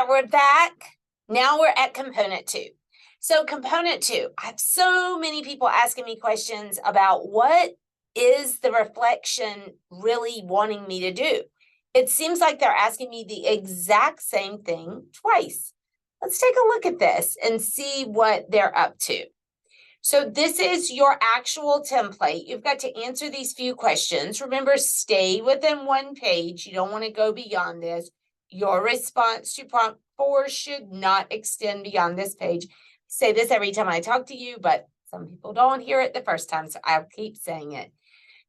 right, we're back. Now we're at component 2. So component 2, I have so many people asking me questions about what is the reflection really wanting me to do. It seems like they're asking me the exact same thing twice. Let's take a look at this and see what they're up to. So this is your actual template. You've got to answer these few questions. Remember, stay within one page. You don't want to go beyond this. Your response to prompt 4 should not extend beyond this page. I say this every time I talk to you, but some people don't hear it the first time, so I'll keep saying it.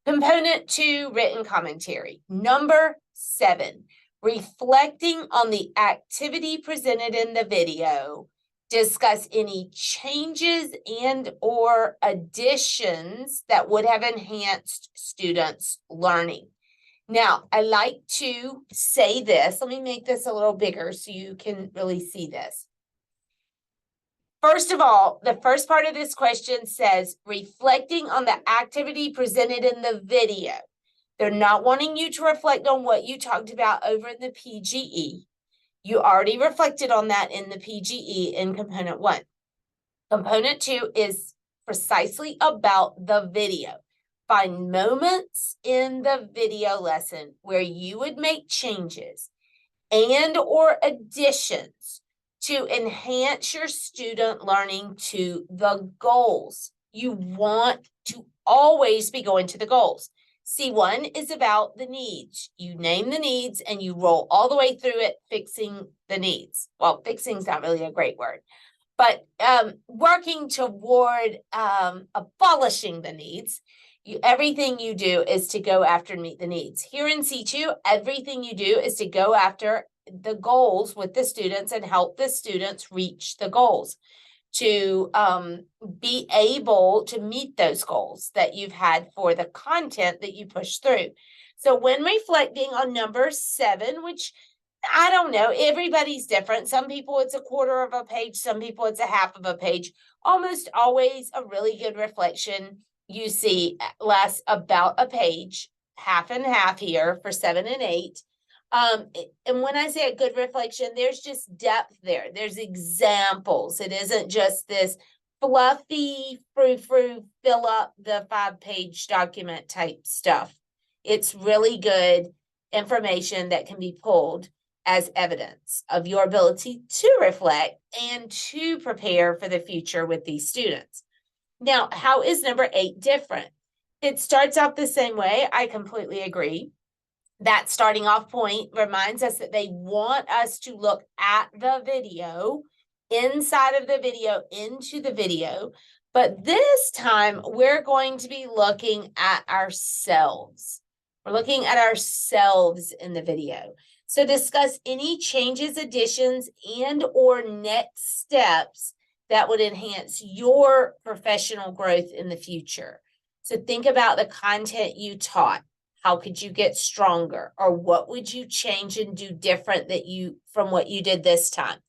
Component 2, written commentary. Number 7, reflecting on the activity presented in the video. Discuss any changes and or additions that would have enhanced students' learning. Now, I like to say this. Let me make this a little bigger so you can really see this. First of all, the first part of this question says, reflecting on the activity presented in the video. They're not wanting you to reflect on what you talked about over in the PGE. You already reflected on that in the PGE in component 1. Component 2 is precisely about the video. Find moments in the video lesson where you would make changes and or additions to enhance your student learning to the goals. You want to always be going to the goals. C1 is about the needs. You name the needs and you roll all the way through it, fixing the needs. Well, fixing is not really a great word, but working toward abolishing the needs. Everything you do is to go after and meet the needs. Here in C2, everything you do is to go after the goals with the students and help the students reach the goals, to be able to meet those goals that you've had for the content that you push through. So when reflecting on number 7, which I don't know, everybody's different. Some people it's a quarter of a page, some people it's a half of a page. Almost always a really good reflection you see lasts about a page, half and half here for 7 and 8. And when I say a good reflection, there's just depth there. There's examples. It isn't just this fluffy, frou-frou, fill up the 5-page document type stuff. It's really good information that can be pulled as evidence of your ability to reflect and to prepare for the future with these students. Now, how is number 8 different? It starts off the same way. I completely agree. That starting off point reminds us that they want us to look at the video, inside of the video, into the video. But this time, we're going to be looking at ourselves. We're looking at ourselves in the video. So discuss any changes, additions, and or next steps that would enhance your professional growth in the future. So think about the content you taught. How could you get stronger? Or what would you change and do different from what you did this time?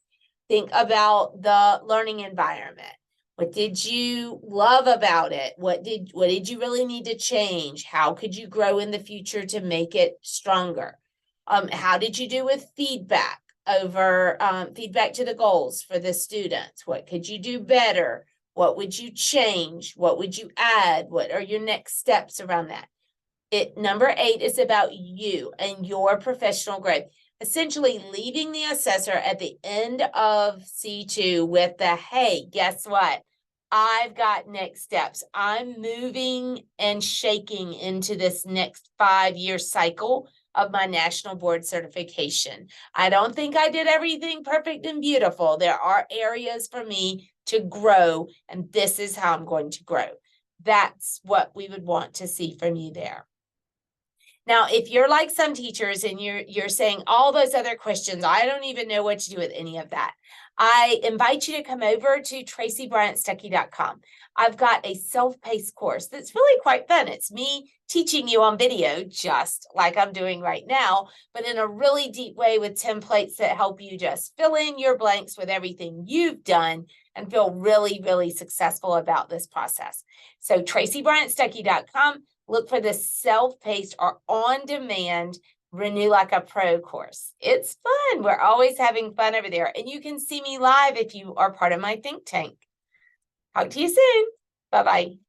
Think about the learning environment. What did you love about it? What did you really need to change? How could you grow in the future to make it stronger? How did you do with feedback feedback to the goals for the students? What could you do better? What would you change? What would you add? What are your next steps around that? Number 8 is about you and your professional growth. Essentially leaving the assessor at the end of C2 with the, hey, guess what? I've got next steps. I'm moving and shaking into this next 5-year cycle of my national board certification. I don't think I did everything perfect and beautiful. There are areas for me to grow, and this is how I'm going to grow. That's what we would want to see from you there. Now, if you're like some teachers and you're saying all those other questions, I don't even know what to do with any of that, I invite you to come over to tracybryantstuckey.com. I've got a self-paced course that's really quite fun. It's me teaching you on video, just like I'm doing right now, but in a really deep way with templates that help you just fill in your blanks with everything you've done and feel really, really successful about this process. So tracybryantstuckey.com. Look for the self-paced or on-demand Renew Like a Pro course. It's fun. We're always having fun over there. And you can see me live if you are part of my think tank. Talk to you soon. Bye-bye.